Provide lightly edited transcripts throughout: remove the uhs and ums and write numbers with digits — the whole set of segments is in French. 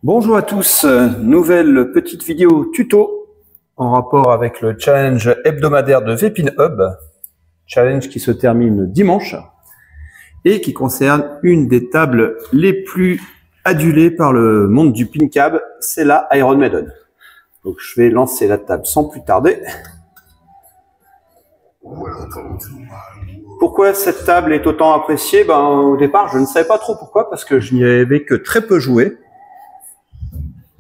Bonjour à tous, nouvelle petite vidéo tuto en rapport avec le challenge hebdomadaire de VPin Hub, challenge qui se termine dimanche et qui concerne une des tables les plus adulées par le monde du PinCab, c'est la Iron Maiden. Donc je vais lancer la table sans plus tarder. Pourquoi cette table est autant appréciée? Au départ, je ne savais pas trop pourquoi, parce que je n'y avais que très peu joué.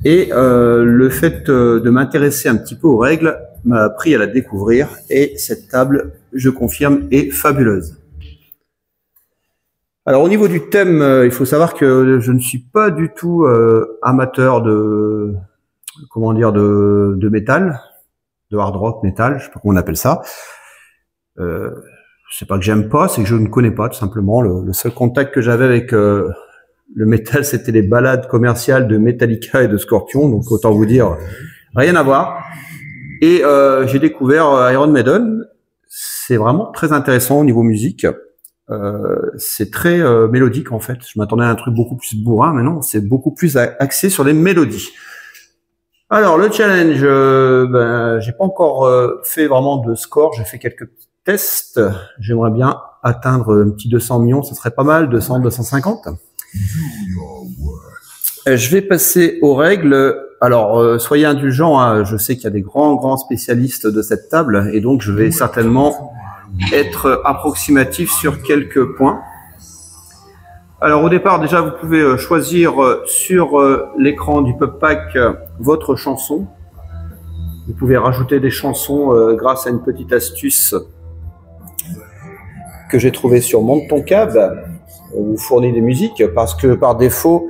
Et le fait de m'intéresser un petit peu aux règles m'a appris à la découvrir. Et cette table, je confirme, est fabuleuse. Alors au niveau du thème, il faut savoir que je ne suis pas du tout amateur de, comment dire, de métal, de hard rock métal, je sais pas comment on appelle ça. C'est pas que j'aime pas, c'est que je ne connais pas tout simplement. Le seul contact que j'avais avec le métal, c'était les balades commerciales de Metallica et de Scorpion, donc autant vous dire, rien à voir. Et j'ai découvert Iron Maiden, c'est vraiment très intéressant au niveau musique. C'est très mélodique en fait. Je m'attendais à un truc beaucoup plus bourrin, mais non, c'est beaucoup plus axé sur les mélodies. Alors le challenge, j'ai pas encore fait vraiment de score, j'ai fait quelques petits tests. J'aimerais bien atteindre un petit 200 millions, ça serait pas mal, 200, 250. Je vais passer aux règles. Alors soyez indulgents, hein. Je sais qu'il y a des grands spécialistes de cette table et donc je vais certainement être approximatif sur quelques points. Alors au départ, déjà, vous pouvez choisir sur l'écran du PubPack votre chanson. Vous pouvez rajouter des chansons grâce à une petite astuce que j'ai trouvée sur Monte ton Cab. On vous fournit des musiques parce que par défaut,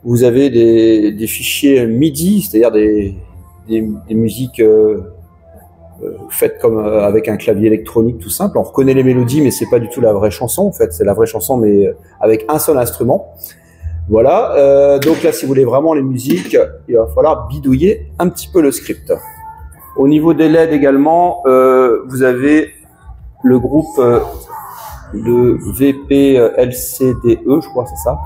vous avez des fichiers MIDI, c'est-à-dire des musiques faites comme avec un clavier électronique tout simple. On reconnaît les mélodies, mais c'est pas du tout la vraie chanson. En fait, c'est la vraie chanson, mais avec un seul instrument. Voilà. Donc là, si vous voulez vraiment les musiques, il va falloir bidouiller un petit peu le script. Au niveau des LED également, vous avez le groupe de VPLCDE, je crois, c'est ça.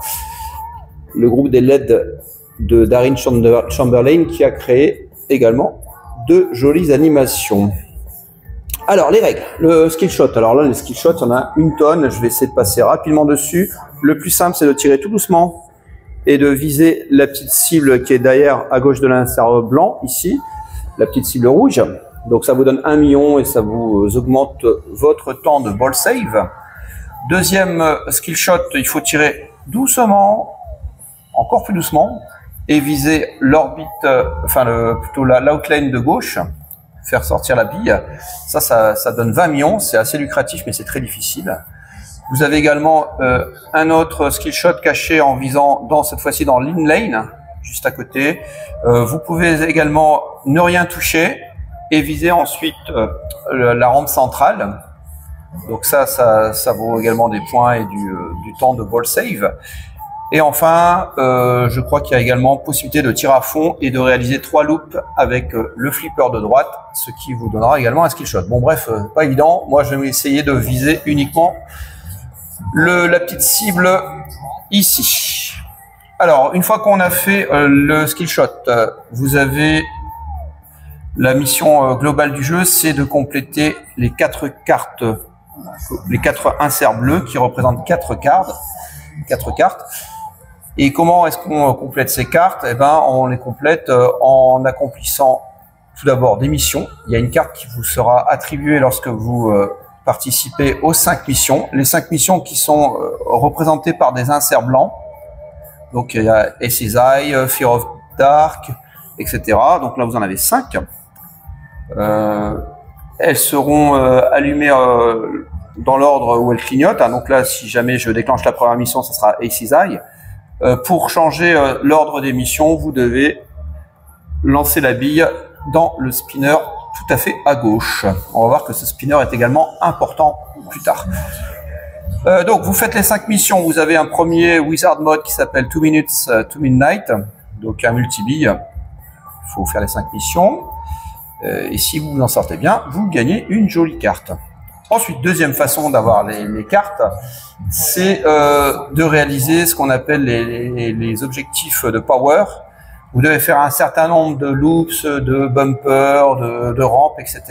Le groupe des LED de Darin Chamberlain qui a créé également de jolies animations. Alors les règles, le skill shot. Alors là, les skill shots, on a une tonne. Je vais essayer de passer rapidement dessus. Le plus simple, c'est de tirer tout doucement et de viser la petite cible qui est derrière à gauche de l'insert blanc, ici, la petite cible rouge. Donc ça vous donne 1 million et ça vous augmente votre temps de ball save. Deuxième skill shot, il faut tirer doucement, encore plus doucement, et viser l'orbite, plutôt l'outline de gauche, faire sortir la bille. Ça donne 20 millions, c'est assez lucratif, mais c'est très difficile. Vous avez également un autre skill shot caché en visant cette fois-ci dans l'inlane, juste à côté. Vous pouvez également ne rien toucher et viser ensuite la rampe centrale. Donc ça vaut également des points et du temps de ball save. Et enfin, je crois qu'il y a également possibilité de tirer à fond et de réaliser 3 loops avec le flipper de droite, ce qui vous donnera également un skill shot. Bon bref, pas évident. Moi, je vais essayer de viser uniquement la petite cible ici. Alors, une fois qu'on a fait le skill shot, vous avez la mission globale du jeu, c'est de compléter les 4 cartes, les 4 inserts bleus qui représentent 4 cartes. Et comment est-ce qu'on complète ces cartes? On les complète en accomplissant tout d'abord des missions. Il y a une carte qui vous sera attribuée lorsque vous participez aux 5 missions. Les 5 missions qui sont représentées par des inserts blancs. Donc il y a Aces High, Fear of Dark, etc. Donc là vous en avez 5. Elles seront allumées dans l'ordre où elles clignotent. Donc là, si jamais je déclenche la première mission, ça sera Aces High. Pour changer l'ordre des missions, vous devez lancer la bille dans le spinner tout à fait à gauche. On va voir que ce spinner est également important plus tard. Donc vous faites les 5 missions. Vous avez un premier wizard mode qui s'appelle 2 minutes to midnight, donc un multi-bille. Il faut faire les 5 missions. Et si vous en sortez bien, vous gagnez une jolie carte. Ensuite, deuxième façon d'avoir les cartes, c'est de réaliser ce qu'on appelle les objectifs de power. Vous devez faire un certain nombre de loops, de bumpers, de rampes, etc.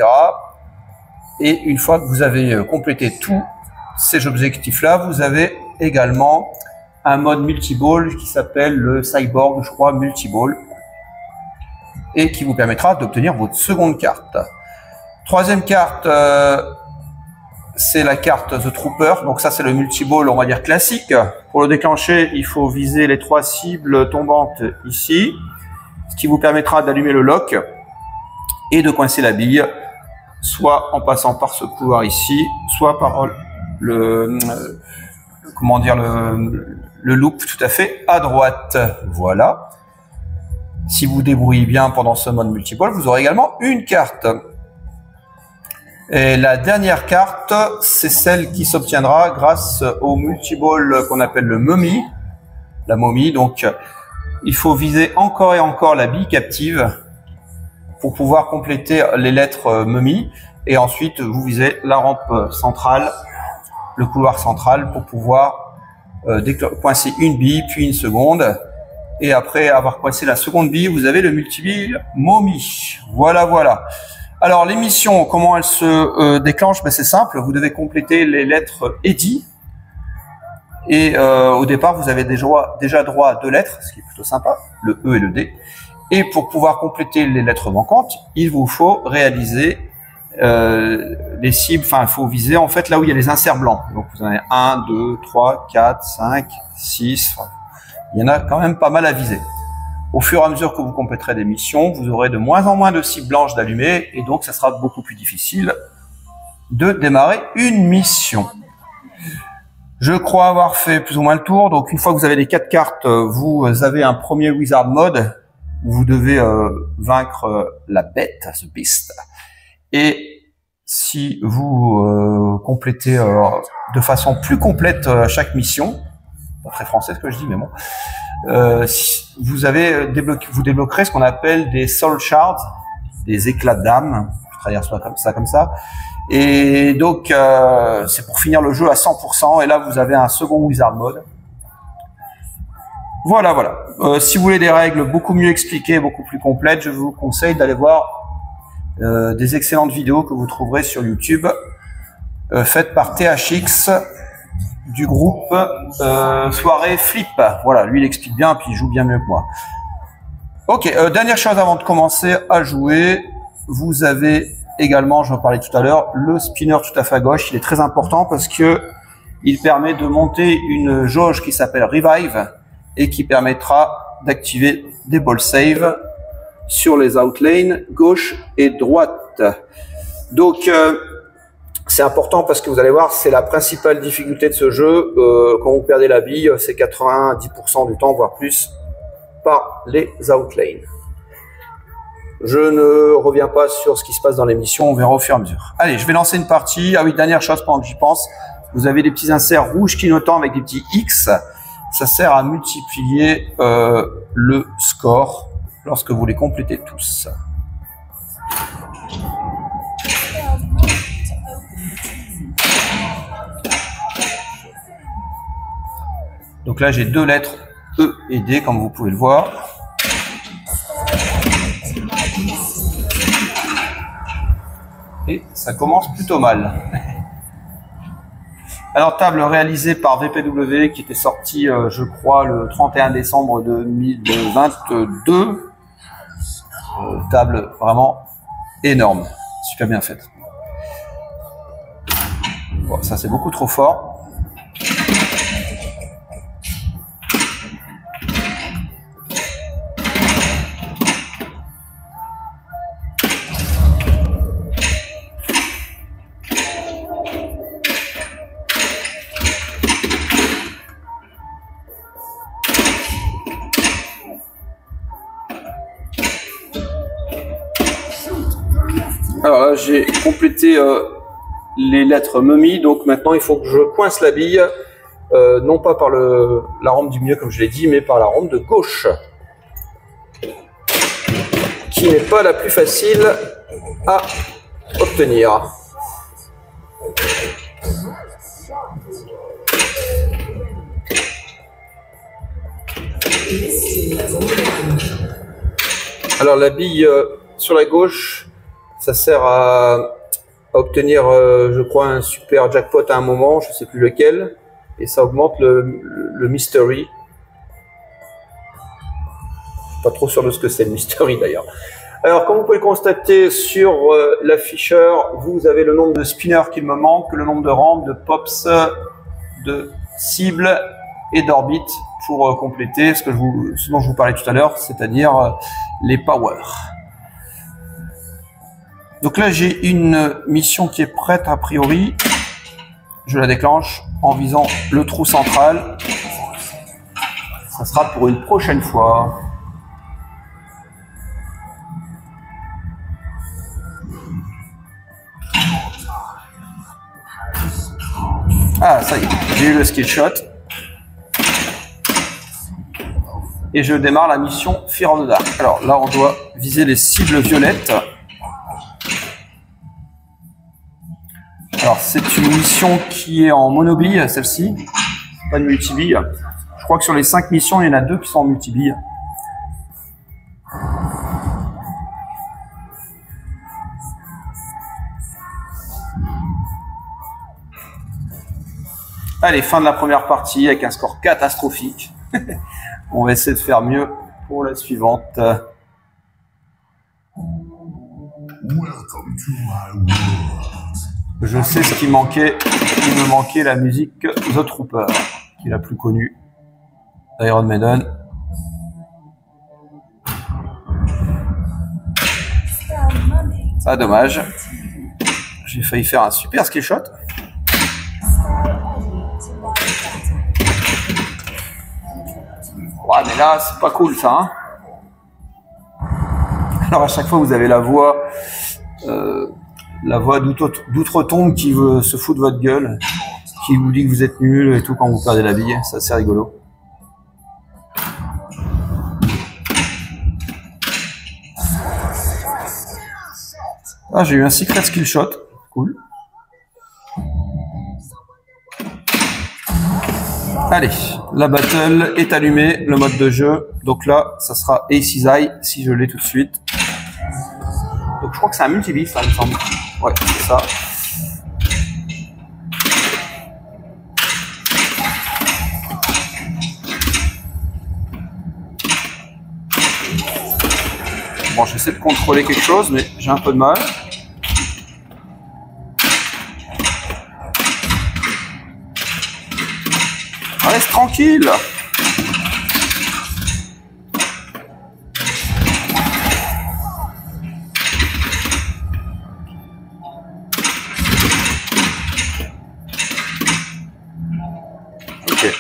Et une fois que vous avez complété tous ces objectifs-là, vous avez également un mode multiball qui s'appelle le Cyborg, je crois, multiball, et qui vous permettra d'obtenir votre seconde carte. Troisième carte, c'est la carte The Trooper. Donc ça, c'est le multiball, on va dire classique. Pour le déclencher, il faut viser les 3 cibles tombantes ici, ce qui vous permettra d'allumer le lock et de coincer la bille, soit en passant par ce couloir ici, soit par le loop tout à fait à droite. Voilà. Si vous débrouillez bien pendant ce mode multiball, vous aurez également une carte. Et la dernière carte, c'est celle qui s'obtiendra grâce au multiball qu'on appelle le momie. La momie, donc il faut viser encore et encore la bille captive pour pouvoir compléter les lettres momie. Et ensuite, vous visez la rampe centrale, le couloir central pour pouvoir coincer une bille, puis une seconde. Et après avoir coincé la seconde bille, vous avez le multiball momie. Voilà, voilà. Alors, les missions, comment elles se déclenchent? Ben, c'est simple, vous devez compléter les lettres EDI. Et au départ, vous avez déjà droit à 2 lettres, ce qui est plutôt sympa, le E et le D. Et pour pouvoir compléter les lettres manquantes, il vous faut réaliser les cibles, enfin, il faut viser en fait là où il y a les inserts blancs. Donc, vous en avez 1, 2, 3, 4, 5, 6. Il y en a quand même pas mal à viser. Au fur et à mesure que vous compléterez des missions, vous aurez de moins en moins de cibles blanches d'allumer et donc ça sera beaucoup plus difficile de démarrer une mission. Je crois avoir fait plus ou moins le tour. Donc une fois que vous avez les 4 cartes, vous avez un premier Wizard Mode où vous devez vaincre la bête, ce beast. Et si vous complétez de façon plus complète chaque mission, pas très français ce que je dis, mais bon, vous débloquerez ce qu'on appelle des Soul Shards, des éclats d'âme, je traduire ça comme ça. Et donc, c'est pour finir le jeu à 100%. Et là, vous avez un second Wizard Mode. Voilà, voilà. Si vous voulez des règles beaucoup mieux expliquées, beaucoup plus complètes, je vous conseille d'aller voir des excellentes vidéos que vous trouverez sur YouTube, faites par THX du groupe Soirée Flip. Voilà, lui il explique bien, puis il joue bien mieux que moi. Ok, dernière chose avant de commencer à jouer, vous avez également, j'en parlais tout à l'heure, le spinner tout à fait à gauche. Il est très important parce que il permet de monter une jauge qui s'appelle Revive et qui permettra d'activer des ball save sur les outlanes gauche et droite. Donc c'est important parce que vous allez voir, c'est la principale difficulté de ce jeu. Quand vous perdez la bille, c'est 90% du temps, voire plus, par les outlanes. Je ne reviens pas sur ce qui se passe dans l'émission, on verra au fur et à mesure. Allez, je vais lancer une partie. Ah oui, dernière chose pendant que j'y pense, vous avez des petits inserts rouges clignotants avec des petits X. Ça sert à multiplier le score lorsque vous les complétez tous. Donc là, j'ai 2 lettres E et D, comme vous pouvez le voir. Et ça commence plutôt mal. Alors, table réalisée par VPW qui était sortie, je crois, le 31 décembre 2022. Table vraiment énorme, super bien faite. Bon, ça c'est beaucoup trop fort. Alors là, j'ai complété les lettres momie, donc maintenant il faut que je coince la bille, non pas par la rampe du milieu comme je l'ai dit, mais par la rampe de gauche, qui n'est pas la plus facile à obtenir. Alors la bille sur la gauche, ça sert à obtenir, je crois, un super jackpot à un moment, je sais plus lequel, et ça augmente le mystery. Je suis pas trop sûr de ce que c'est le mystery d'ailleurs. Alors, comme vous pouvez le constater sur l'afficheur, vous avez le nombre de spinners qu'il me manque, le nombre de rampes, de pops, de cibles et d'orbites pour compléter ce dont je vous parlais tout à l'heure, c'est-à-dire les powers. Donc là, j'ai une mission qui est prête a priori. Je la déclenche en visant le trou central. Ça sera pour une prochaine fois. Ah, ça y est, j'ai eu le skill shot. Et je démarre la mission Fear of the Dark. Alors là, on doit viser les cibles violettes. Alors, c'est une mission qui est en monobille, celle-ci. Pas de multibille. Je crois que sur les 5 missions, il y en a 2 qui sont en multibille. Allez, fin de la première partie avec un score catastrophique. On va essayer de faire mieux pour la suivante. Je sais ce qui manquait. Il me manquait la musique The Trooper, qui est la plus connue d'Iron Maiden. Ah, dommage. J'ai failli faire un super skill shot. Ouais, mais là, c'est pas cool ça. Hein, alors à chaque fois, vous avez la voix d'outre-tombe qui veut se fout de votre gueule, qui vous dit que vous êtes nul et tout quand vous perdez la bille. C'est assez rigolo. Ah, j'ai eu un secret skill shot. Cool. Allez, la battle est allumée, le mode de jeu. Donc là, ça sera Ace's Eye, si je l'ai tout de suite. Donc je crois que c'est un multi-bille, ça, il me semble. Ouais, c'est ça. Bon, j'essaie de contrôler quelque chose, mais j'ai un peu de mal. Reste tranquille. Ok.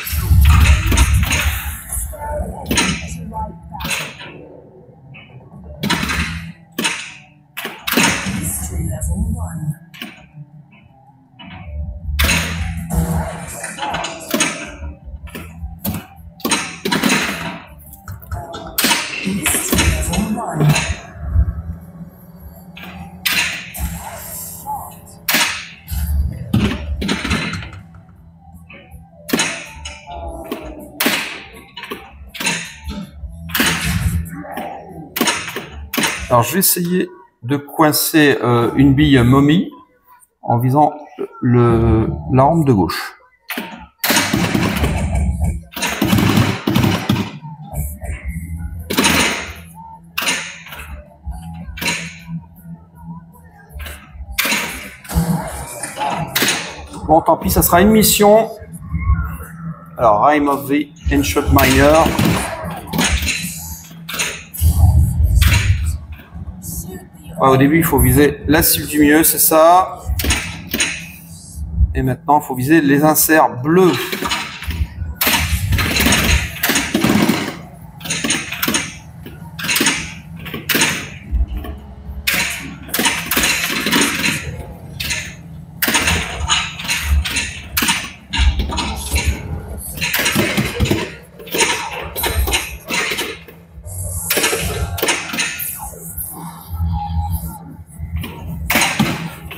Alors je vais essayer de coincer une bille momie en visant l'arme de gauche. Bon, tant pis, ça sera une mission. Alors, Rime of the Ancient Miner. Ouais, au début, il faut viser la cible du milieu, c'est ça. Et maintenant, il faut viser les inserts bleus.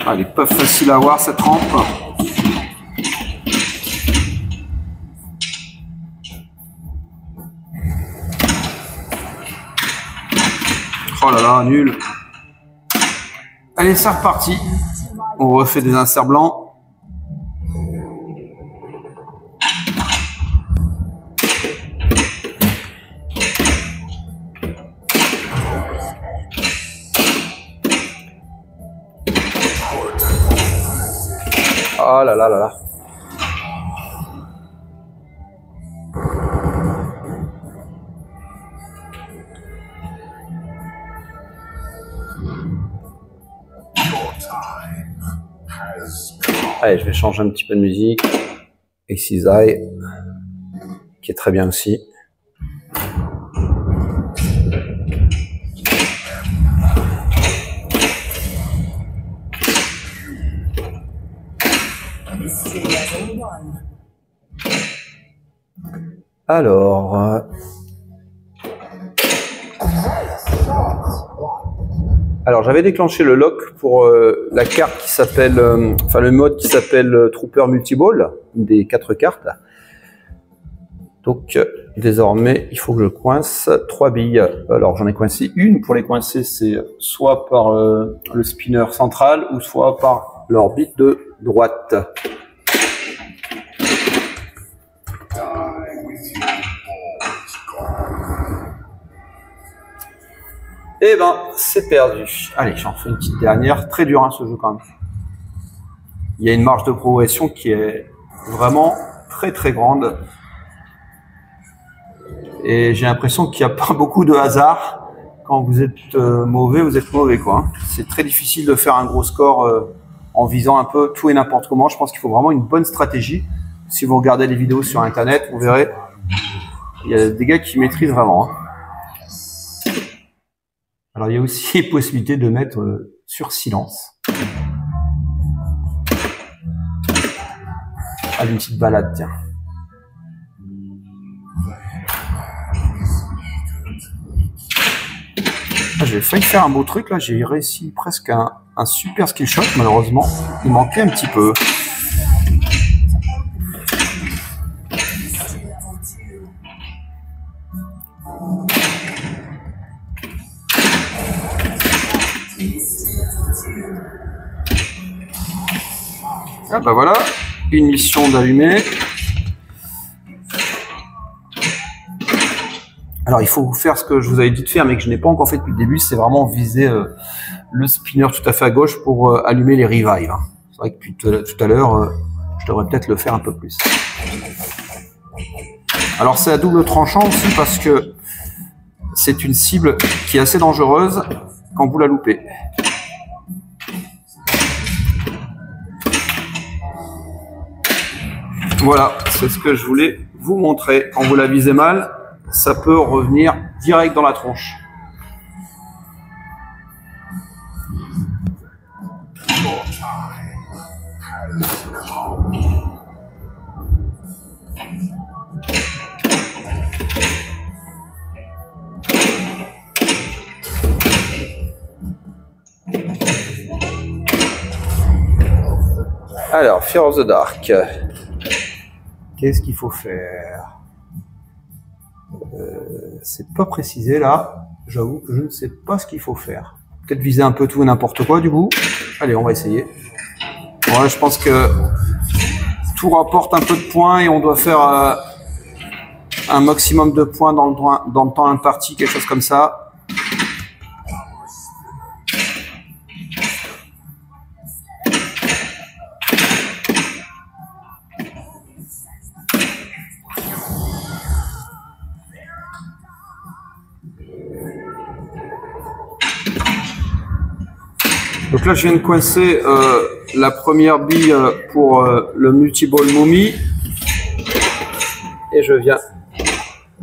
Ah, elle est pas facile à voir cette rampe. Oh là là, nul. Allez, c'est reparti. On refait des inserts blancs. Oh là là là là. Allez, je vais changer un petit peu de musique. Excisai, qui est très bien aussi. Alors, j'avais déclenché le lock pour la carte qui s'appelle, enfin le mode qui s'appelle Trooper Multiball, des 4 cartes. Donc désormais, il faut que je coince 3 billes. Alors j'en ai coincé une. Pour les coincer, c'est soit par le spinner central ou soit par l'orbite de droite. Eh ben, c'est perdu. Allez, j'en fais une petite dernière. Très dur hein, ce jeu quand même. Il y a une marge de progression qui est vraiment très très grande. Et j'ai l'impression qu'il n'y a pas beaucoup de hasard. Quand vous êtes mauvais, vous êtes mauvais quoi. C'est très difficile de faire un gros score en visant un peu tout et n'importe comment. Je pense qu'il faut vraiment une bonne stratégie. Si vous regardez les vidéos sur internet, vous verrez, il y a des gars qui maîtrisent vraiment. Hein. Alors, il y a aussi possibilité de mettre sur silence. Ah, une petite balade, tiens. Ah, j'ai failli faire un beau truc, là. J'ai réussi presque un super skill shot, malheureusement. Il manquait un petit peu. Ah bah voilà, une mission d'allumer. Alors il faut faire ce que je vous avais dit de faire mais que je n'ai pas encore fait depuis le début, c'est vraiment viser le spinner tout à fait à gauche pour allumer les revives. C'est vrai que depuis tout à l'heure, je devrais peut-être le faire un peu plus. Alors c'est à double tranchant aussi parce que c'est une cible qui est assez dangereuse quand vous la loupez. Voilà, c'est ce que je voulais vous montrer. Quand vous la visez mal, ça peut revenir direct dans la tronche. Alors, Fear of the Dark. Qu'est-ce qu'il faut faire? C'est pas précisé là. J'avoue que je ne sais pas ce qu'il faut faire. Peut-être viser un peu tout et n'importe quoi du coup. Allez, on va essayer. Ouais, je pense que tout rapporte un peu de points et on doit faire un maximum de points dans le temps imparti, quelque chose comme ça. Donc là, je viens de coincer la première bille pour le multiball Mummy. Et je viens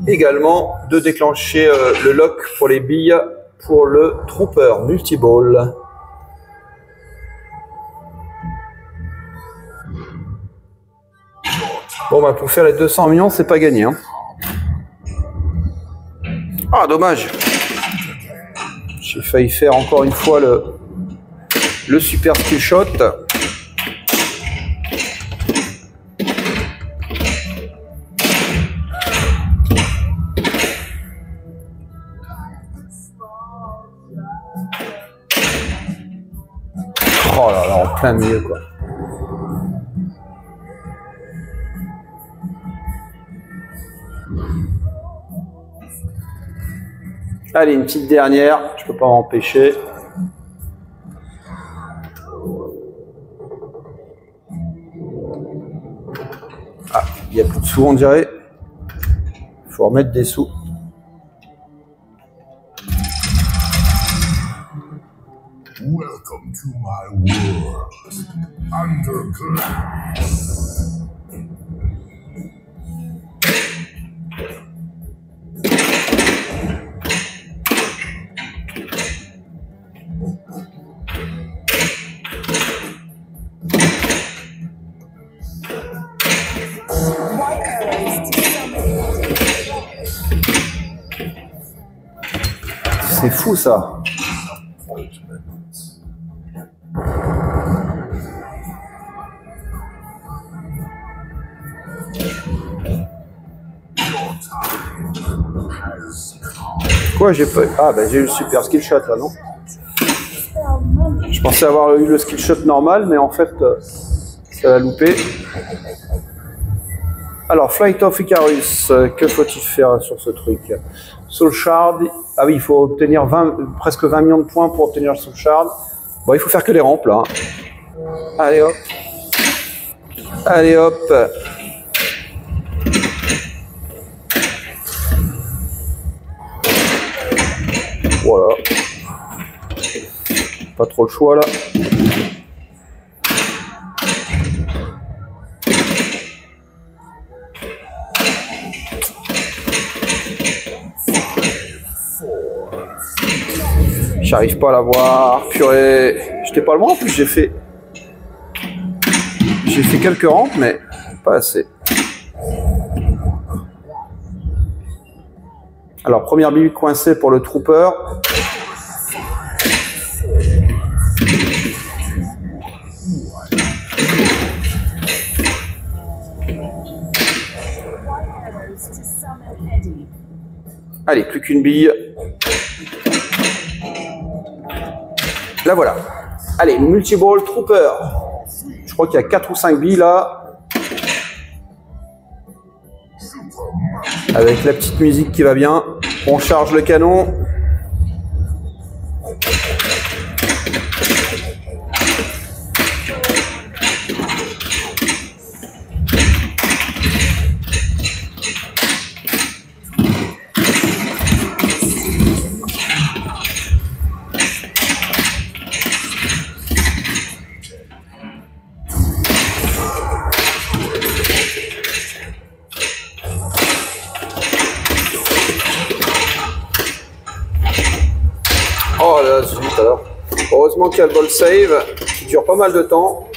également de déclencher le lock pour les billes pour le Trooper Multiball. Bon, bah pour faire les 200 millions, c'est pas gagné. Hein. Ah, dommage. J'ai failli faire encore une fois le super skill shot. Alors, en plein milieu, quoi. Allez, une petite dernière, je peux pas m'empêcher. Ah, il n'y a plus de sous, on dirait. Il faut remettre des sous. Welcome to my world. Underground. C'est fou ça. Quoi, j'ai pas... Ah bah j'ai eu le super skill shot là, non? Je pensais avoir eu le skill shot normal, mais en fait ça l'a loupé. Alors, Flight of Icarus, que faut-il faire sur ce truc? Soul Shard, ah oui, il faut obtenir presque 20 millions de points pour obtenir le Soul Shard. Bon, il faut faire que les rampes là. Allez hop. Allez hop. Voilà. Pas trop le choix là. J'arrive pas à la voir, purée. J'étais pas loin en plus, j'ai fait quelques rampes, mais pas assez. Alors, première bille coincée pour le trooper. Allez, plus qu'une bille. La voilà. Allez, multi-ball trooper. Je crois qu'il y a 4 ou 5 billes là. Avec la petite musique qui va bien. On charge le canon. Oh là, zut alors. Heureusement qu'il y a le ball save qui dure pas mal de temps.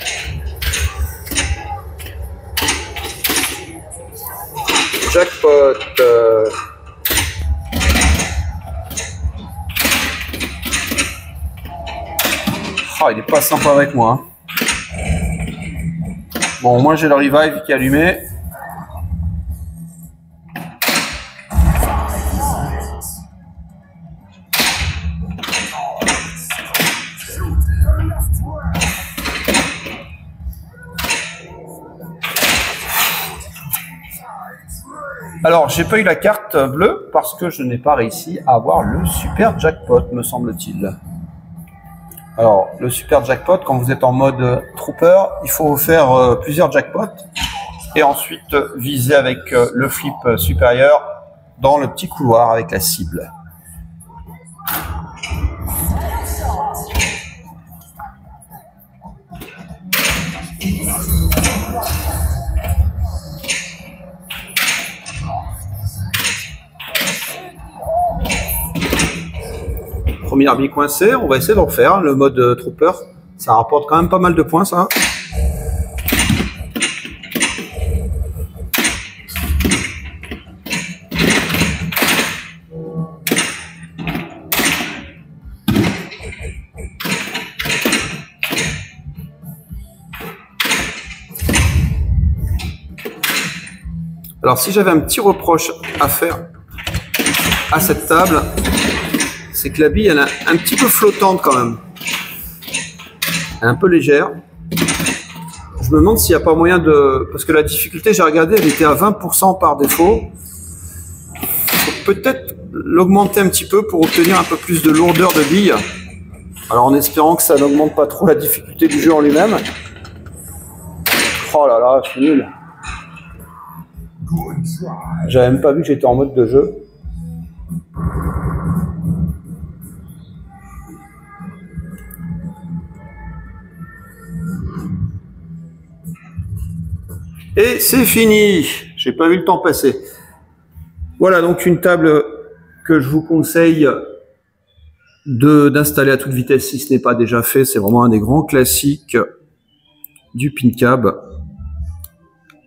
Jackpot. Oh, il est pas sympa avec moi. Bon, moi j'ai le revive qui est allumé. Alors, j'ai pas eu la carte bleue parce que je n'ai pas réussi à avoir le super jackpot, me semble-t-il. Alors, le super jackpot, quand vous êtes en mode trooper, il faut faire plusieurs jackpots et ensuite viser avec le flip supérieur dans le petit couloir avec la cible. Première bille coincée, on va essayer d'en refaire. Le mode trooper, ça rapporte quand même pas mal de points, ça. Alors, si j'avais un petit reproche à faire à cette table, c'est que la bille, elle est un petit peu flottante quand même. un peu légère. Je me demande s'il n'y a pas moyen de... Parce que la difficulté, j'ai regardé, elle était à 20% par défaut. Faut peut-être l'augmenter un petit peu pour obtenir un peu plus de lourdeur de bille. Alors en espérant que ça n'augmente pas trop la difficulté du jeu en lui-même. Oh là là, je suis nul. J'avais même pas vu que j'étais en mode de jeu. Et c'est fini. J'ai pas vu le temps passer. Voilà donc une table que je vous conseille d'installer à toute vitesse si ce n'est pas déjà fait. C'est vraiment un des grands classiques du PinCab.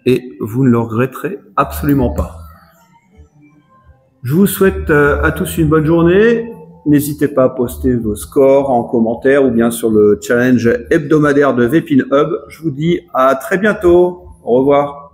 Et vous ne le regretterez absolument pas. Je vous souhaite à tous une bonne journée. N'hésitez pas à poster vos scores en commentaire ou bien sur le challenge hebdomadaire de VPinHub. Je vous dis à très bientôt. Au revoir.